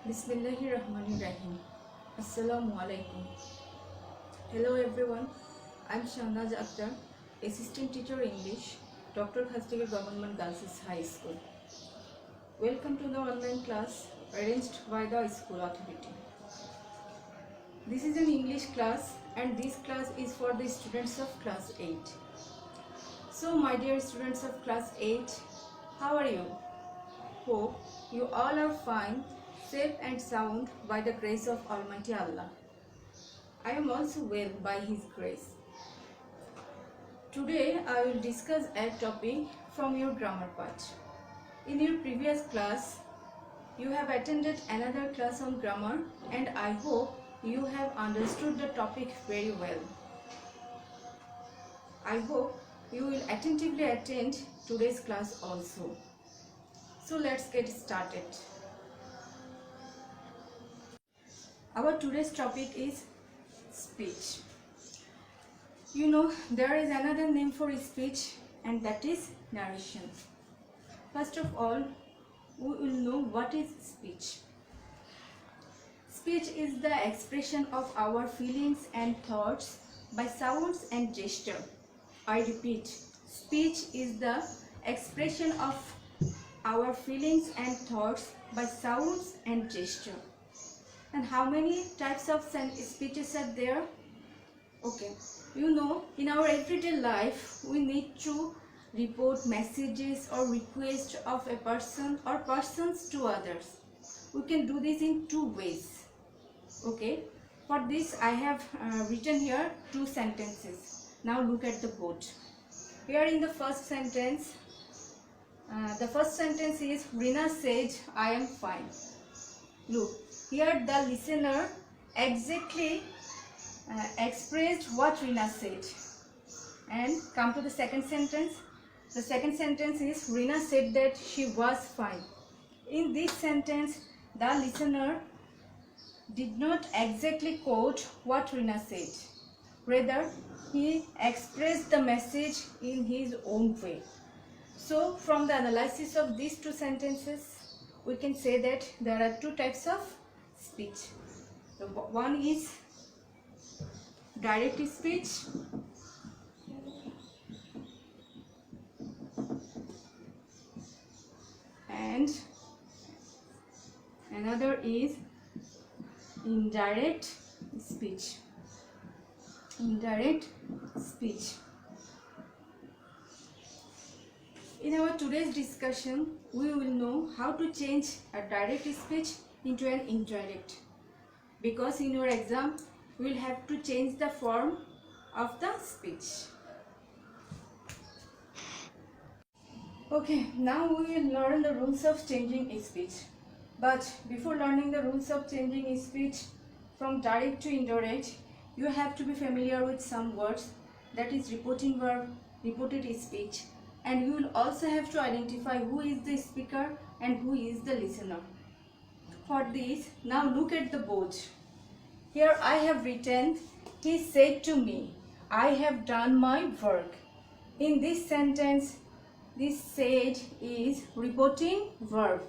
Bismillahirrahmanirrahim. Assalamu alaikum. Hello everyone. I'm Shahnaz Akhtar, Assistant Teacher English, Dr. Khastigir Government Girls High School. Welcome to the online class arranged by the school authority. This is an English class and this class is for the students of class 8. So my dear students of class 8, how are you? Hope you all are fine, safe and sound by the grace of Almighty Allah. I am also well by His grace. Today I will discuss a topic from your grammar part. In your previous class, you have attended another class on grammar and I hope you have understood the topic very well. I hope you will attentively attend today's class also. So let's get started. Our today's topic is speech. You know, there is another name for speech and that is narration. First of all, we will know what is speech. Speech is the expression of our feelings and thoughts by sounds and gesture. I repeat, speech is the expression of our feelings and thoughts by sounds and gesture. And how many types of speeches are there? Okay, you know, in our everyday life, we need to report messages or requests of a person or persons to others. We can do this in two ways. Okay, for this I have written here two sentences. Now look at the board. Here in the first sentence, is Rina said, I am fine. Look, here the listener exactly expressed what Rina said. And come to the second sentence. The second sentence is Rina said that she was fine. In this sentence, the listener did not exactly quote what Rina said. Rather, he expressed the message in his own way. So, from the analysis of these two sentences, we can say that there are two types of speech. The one is direct speech and another is indirect speech. Indirect speech. In our today's discussion, we will know how to change a direct speech into an indirect. Because in your exam, we will have to change the form of the speech. Okay, now we will learn the rules of changing speech. But before learning the rules of changing speech from direct to indirect, you have to be familiar with some words, that is reporting verb, reported speech, and you will also have to identify who is the speaker and who is the listener. For this, now look at the board. Here I have written, he said to me, I have done my work. In this sentence, this said is reporting verb.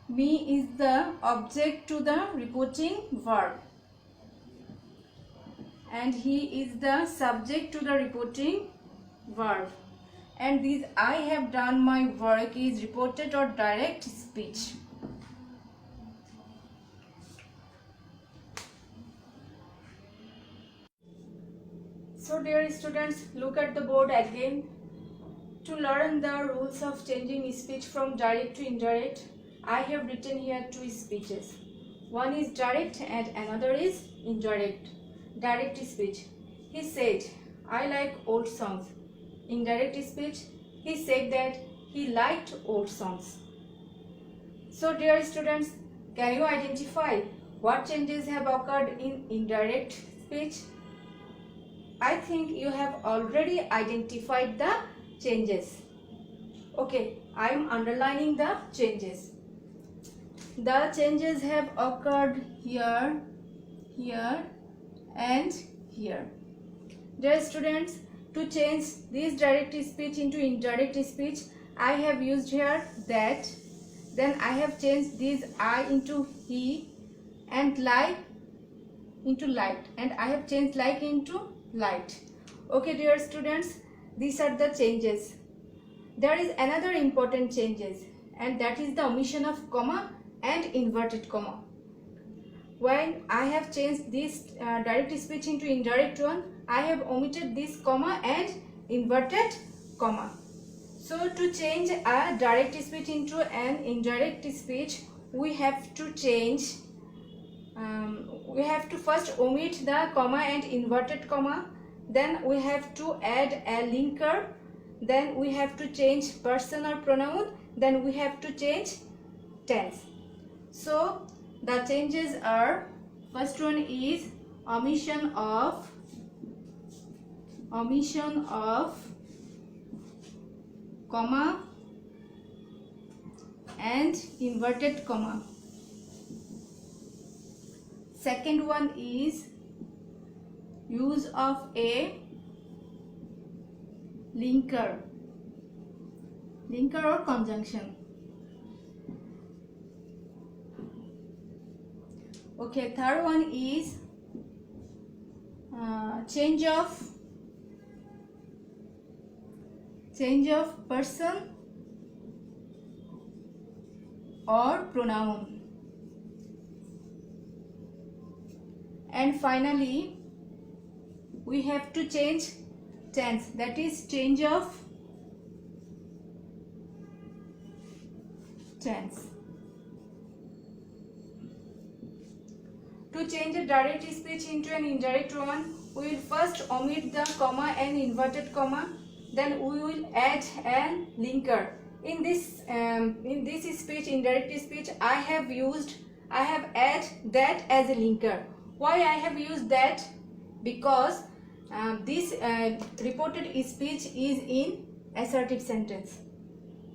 Me is the object to the reporting verb. And he is the subject to the reporting verb. And this I have done my work is reported or direct speech. So dear students, look at the board again. To learn the rules of changing speech from direct to indirect, I have written here two speeches. One is direct and another is indirect. Direct speech. He said, I like old songs. Indirect speech. He said that he liked old songs. So dear students, can you identify what changes have occurred in indirect speech? I think you have already identified the changes. Okay, I am underlining the changes. The changes have occurred here, here and here. Dear students, to change this direct speech into indirect speech, I have used here that Then I have changed this I into he and like into light, and I have changed like into light. Okay dear students, these are the changes. There is another important changes, and that is the omission of comma and inverted comma. When I have changed this direct speech into indirect one, I have omitted this comma and inverted comma. So to change a direct speech into an indirect speech, we have to change, we have to first omit the comma and inverted comma, then we have to add a linker, then we have to change person or pronoun, then we have to change tense. So the changes are, first one is omission of comma and inverted comma. Second one is use of a linker or conjunction. Okay, third one is change of person or pronoun. And finally, we have to change tense, that is change of tense. To change a direct speech into an indirect one, we will first omit the comma and inverted comma, then we will add a linker. In this speech, indirect speech, I have added that as a linker. Why I have used that? Because this reported speech is in assertive sentence.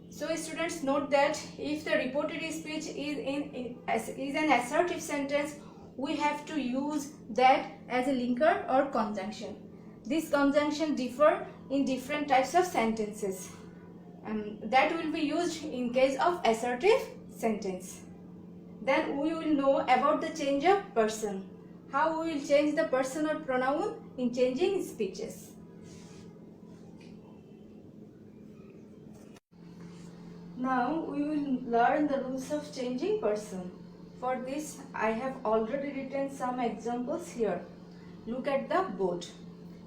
So students, note that if the reported speech is an assertive sentence, we have to use that as a linker or conjunction. This conjunction differ in different types of sentences. That will be used in case of assertive sentence. Then we will know about the change of person. How we will change the person or pronoun in changing speeches. Now we will learn the rules of changing person. For this, I have already written some examples here. Look at the board.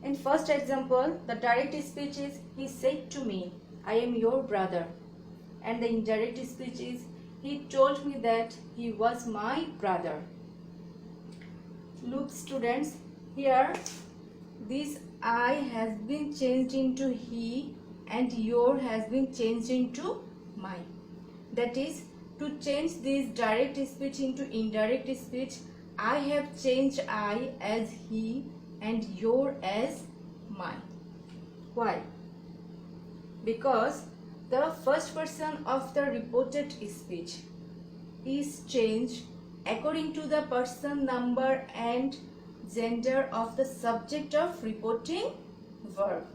In first example, the direct speech is, he said to me, I am your brother. And the indirect speech is, he told me that he was my brother. Look students, here this I has been changed into he and your has been changed into my. That is, to change this direct speech into indirect speech, I have changed I as he and your as my. Why? Because the first person of the reported speech is changed according to the person number and gender of the subject of reporting verb.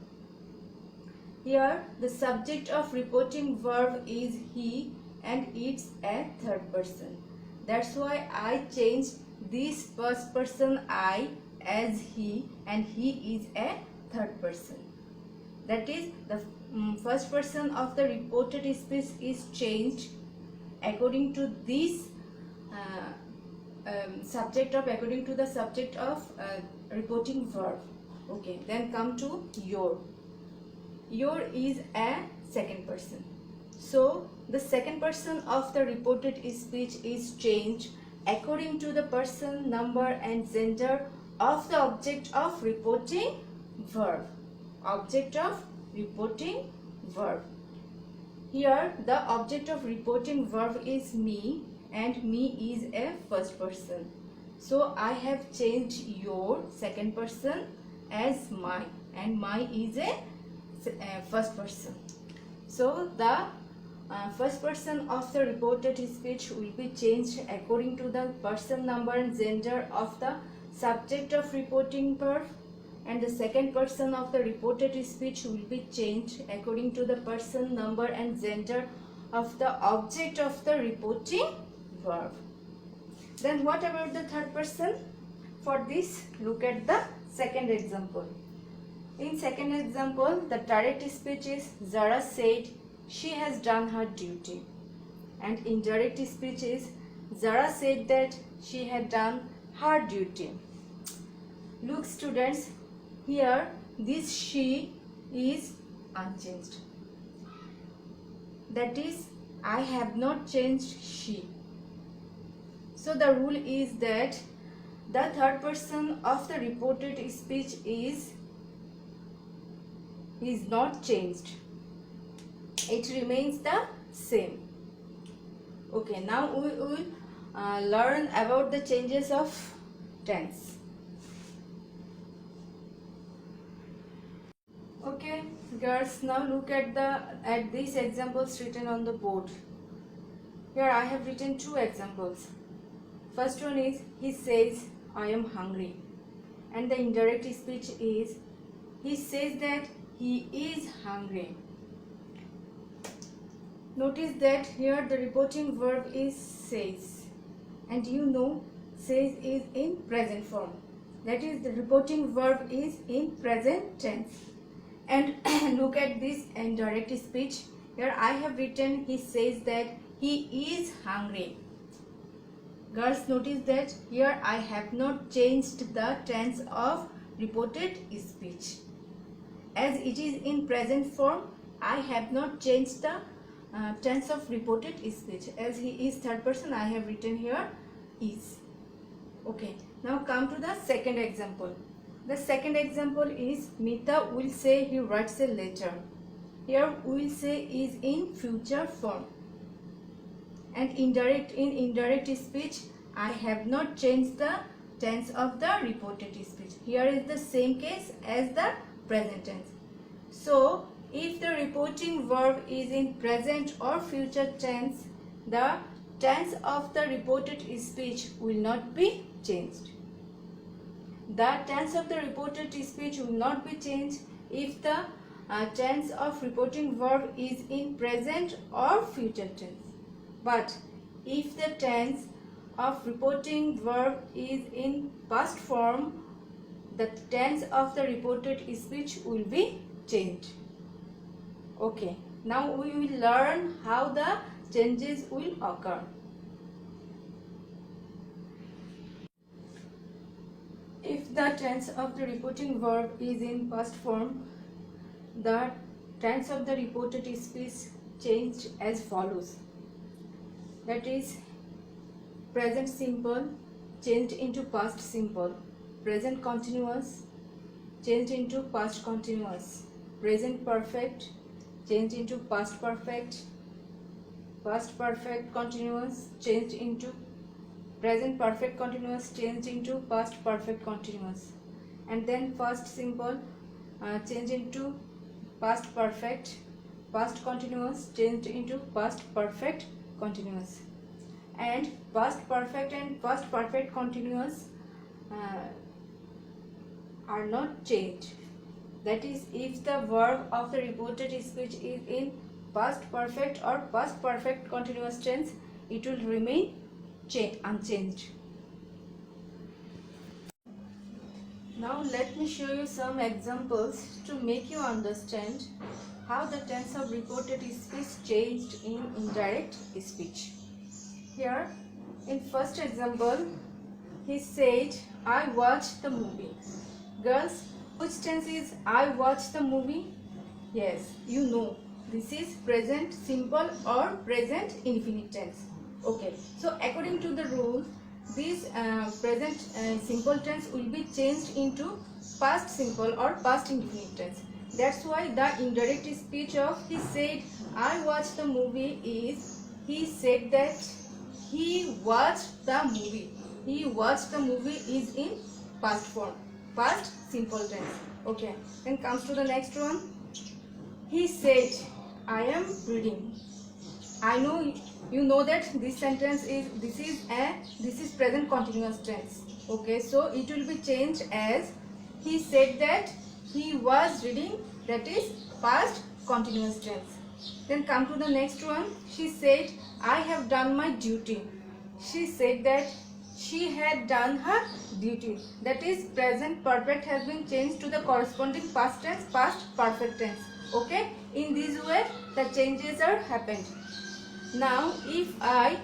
Here the subject of reporting verb is he and it's a third person. That's why I changed this first person I as he and he is a third person. That is, the first person of the reported speech is changed according to this according to the subject of reporting verb. Okay, then come to your. Your is a second person. So the second person of the reported speech is changed according to the person number and gender of the object of reporting verb. Object of reporting verb. Here the object of reporting verb is me and me is a first person. So I have changed your second person as my and my is a first person. So the first person of the reported speech will be changed according to the person number and gender of the subject of reporting verb, and the second person of the reported speech will be changed according to the person number and gender of the object of the reporting verb. Then what about the third person? For this, look at the second example. In second example, the direct speech is Zara said she has done her duty. And indirect speech is Zara said that she had done her duty. Look students, here this she is unchanged. That is, I have not changed she. So the rule is that the third person of the reported speech is not changed. It remains the same. Okay, now we will learn about the changes of tense. Okay, girls, now look at these examples written on the board. Here I have written two examples. First one is he says I am hungry, and the indirect speech is he says that he is hungry. Notice that here the reporting verb is says, and you know says is in present form. That is, the reporting verb is in present tense. And look at this indirect speech. Here I have written he says that he is hungry. Girls, notice that here I have not changed the tense of reported speech. As it is in present form, I have not changed the tense of reported speech. As he is third person, I have written here is. Okay, now come to the second example. The second example is Mita will say he writes a letter. Here will say is in future form. And in indirect speech, I have not changed the tense of the reported speech. Here is the same case as the present tense. So, if the reporting verb is in present or future tense, the tense of the reported speech will not be changed. The tense of the reported speech will not be changed if the tense of reporting verb is in present or future tense. But if the tense of reporting verb is in past form, the tense of the reported speech will be changed. Okay, now we will learn how the changes will occur. If the tense of the reporting verb is in past form, the tense of the reported speech changed as follows. That is, present simple changed into past simple, present continuous changed into past continuous, present perfect changed into past perfect continuous changed into present perfect continuous changed into past perfect continuous, and then past simple changed into past perfect, past continuous changed into past perfect continuous, and past perfect and past perfect continuous are not changed. That is, if the verb of the reported speech is in past perfect or past perfect continuous tense, it will remain unchanged. Now let me show you some examples to make you understand how the tense of reported speech changed in indirect speech. Here, in first example, he said, I watched the movie. Girls, which tense is I watched the movie? Yes, you know, this is present simple or present infinite tense. Okay, so according to the rule, this present simple tense will be changed into past simple or past infinite tense. That's why the indirect speech of he said I watched the movie is he said that he watched the movie. He watched the movie is in past form, past simple tense. Okay, then comes to the next one. He said I am reading. I know you know that this sentence is this is present continuous tense. Okay, so it will be changed as he said that he was reading, that is past continuous tense. Then come to the next one. She said, I have done my duty. She said that she had done her duty. That is, present perfect has been changed to the corresponding past tense, past perfect tense. Okay, in this way the changes are happened. Now if I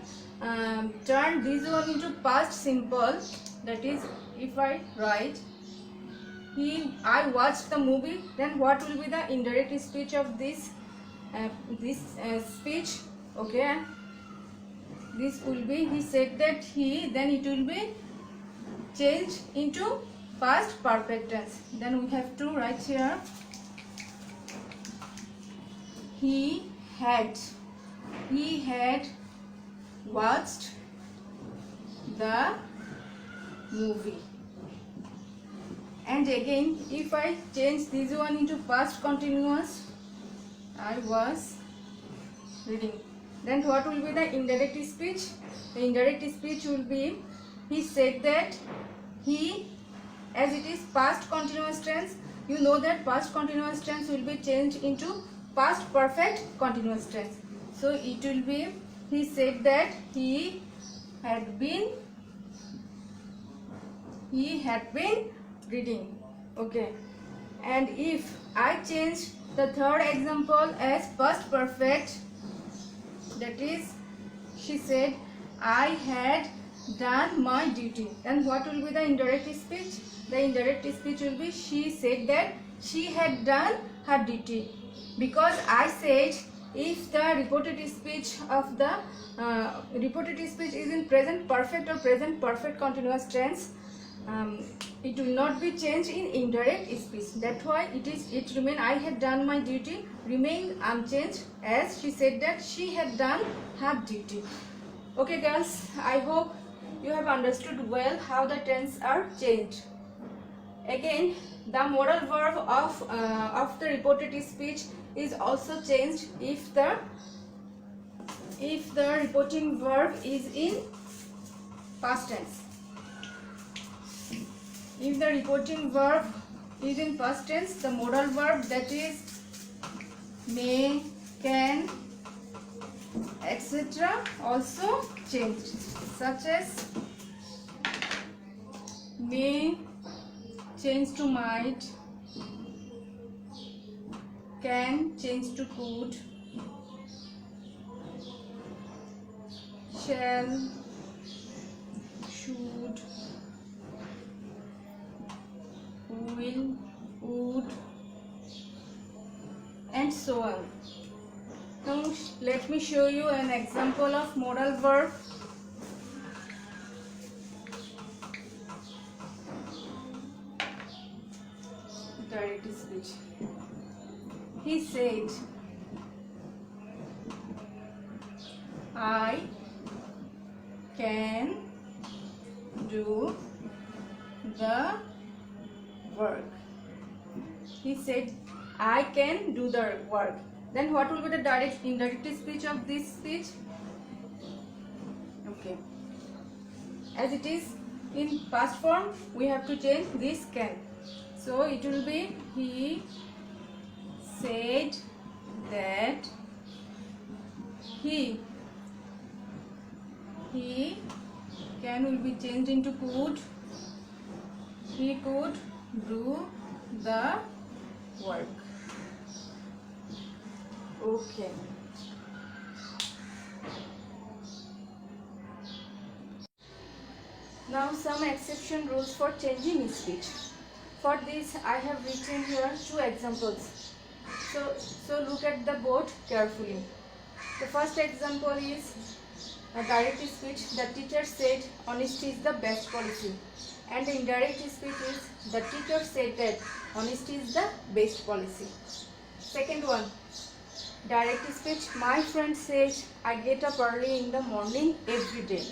turn this one into past simple, that is, if I write I watched the movie, then what will be the indirect speech of this speech? Okay, this will be, he said that he, then it will be changed into past perfect tense. Then we have to write here, he had watched the movie. And again, if I change this one into past continuous, I was reading, then what will be the indirect speech? The indirect speech will be, he said that he, as it is past continuous tense, you know that past continuous tense will be changed into past perfect continuous tense. So it will be, he said that he had been reading. Okay, and if I change the third example as past perfect, that is, she said I had done my duty, then what will be the indirect speech? The indirect speech will be, she said that she had done her duty. Because I said, if the reported speech of the reported speech is in present perfect or present perfect continuous tense, it will not be changed in indirect speech. That's why it remain, I had done my duty, remain unchanged, as she said that she had done her duty. Okay girls, I hope you have understood well how the tense are changed. Again, the modal verb of the reported speech is also changed if the reporting verb is in past tense. If the reporting verb is in past tense, the modal verb, that is may, can, etc. also changed, such as may change to might, can change to could, shall, should, will, would, and so on. Now let me show you an example of modal verb. Direct speech. He said, I can do the work. He said, I can do the work. Then what will be the direct indirect speech of this speech? Okay, as it is in past form, we have to change this can. So it will be, he said that he can will be changed into could. He could do the work. Okay. Now some exception rules for changing speech. For this I have written here two examples. So look at the board carefully. The first example is a direct speech. The teacher said honesty is the best policy. And the indirect speech is, the teacher said that honesty is the best policy. Second one, direct speech. My friend says I get up early in the morning every day.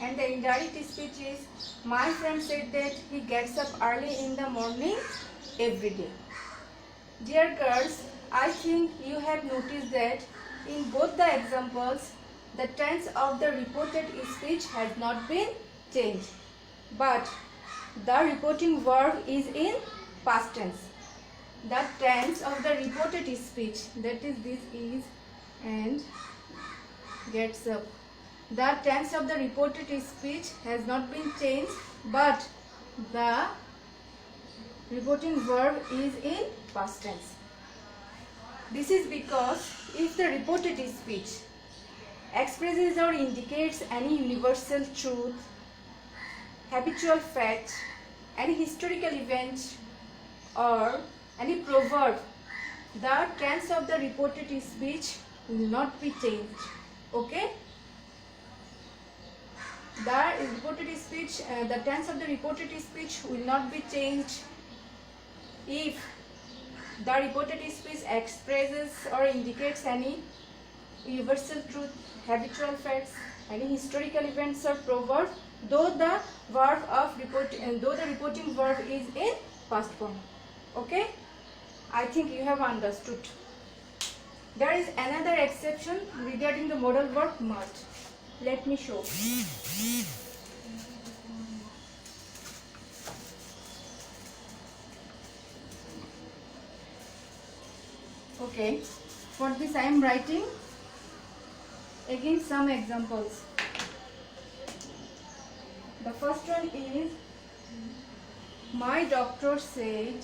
And the indirect speech is, my friend said that he gets up early in the morning every day. Dear girls, I think you have noticed that in both the examples, the tense of the reported speech has not been changed, but the reporting verb is in past tense. The tense of the reported speech, that is, this is and gets up. The tense of the reported speech has not been changed, but the reporting verb is in past tense. This is because if the reported speech expresses or indicates any universal truth, habitual fact, any historical event, or any proverb, the tense of the reported speech will not be changed. Okay? The tense of the reported speech will not be changed if the reported speech expresses or indicates any universal truth, habitual facts, any historical events or proverb, though the reporting verb is in past form. Okay? I think you have understood. There is another exception regarding the modal verb must. Let me show. Okay, for this I am writing again some examples. The first one is, my doctor said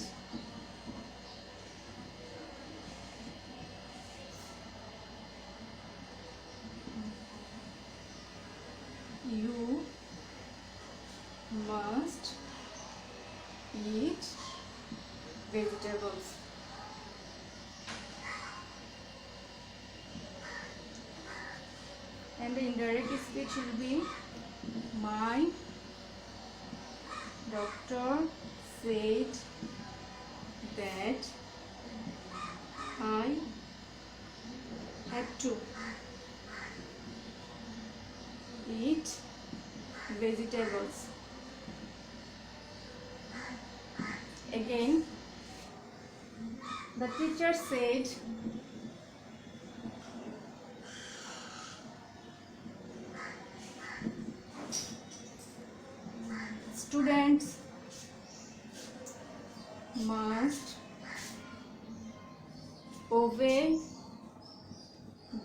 you must eat vegetables. And the indirect speech will be, my doctor said that I had to eat vegetables. Again, the teacher said students must obey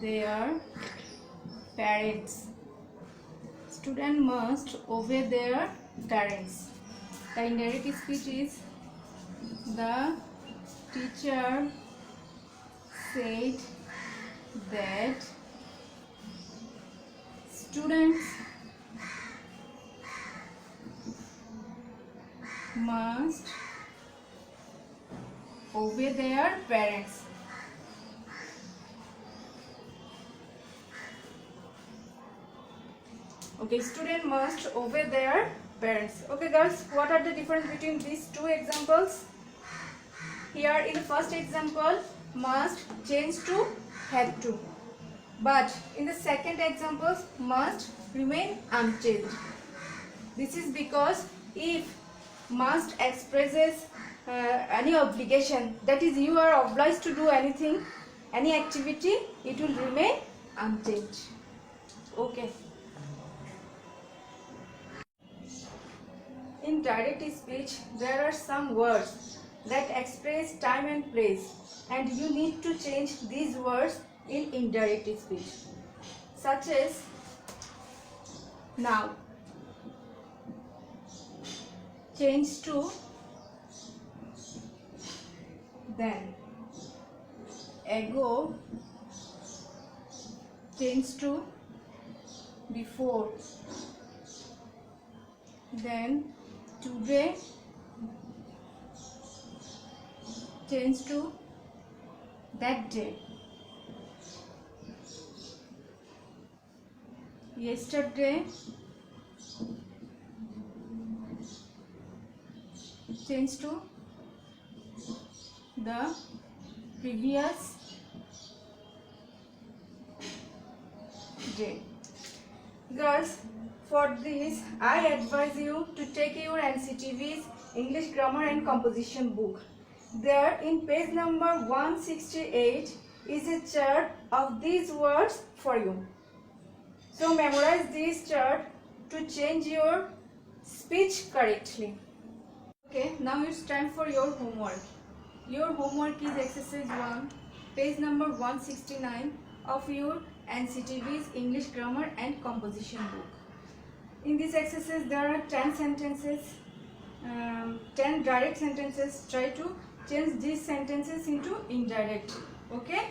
their parents. Student must obey their parents. The indirect speech is, the teacher said that students must obey their parents. Okay, student must obey their parents. Okay girls, what are the difference between these two examples? Here in the first example, must change to had to, but in the second example, must remain unchanged. This is because if must expresses any obligation, that is, you are obliged to do anything, any activity, it will remain unchanged. Okay. In direct speech, there are some words that express time and place, and you need to change these words in indirect speech, such as now, change to then, ago, change to before, then today, change to that day, yesterday, change to the previous day. Girls, for this I advise you to take your NCTV's English Grammar and Composition book. There in page number 168 is a chart of these words for you. So memorize this chart to change your speech correctly. Okay, now it's time for your homework. Your homework is exercise 1, page number 169 of your NCTV's English Grammar and Composition book. In this exercise there are 10 sentences, 10 direct sentences. Try to change these sentences into indirect. Okay?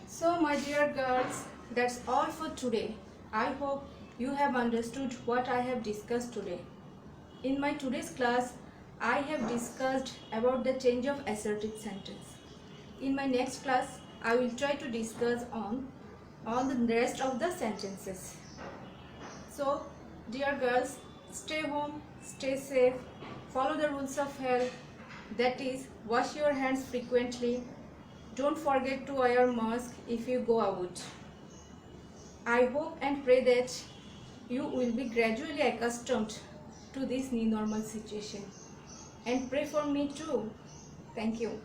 So my dear girls, that's all for today. I hope you have understood what I have discussed today. In my today's class, I have discussed about the change of assertive sentence. In my next class, I will try to discuss on all the rest of the sentences. So, dear girls, stay home, stay safe, follow the rules of health, that is, wash your hands frequently. Don't forget to wear mask if you go out. I hope and pray that you will be gradually accustomed to this new normal situation. And pray for me too. Thank you.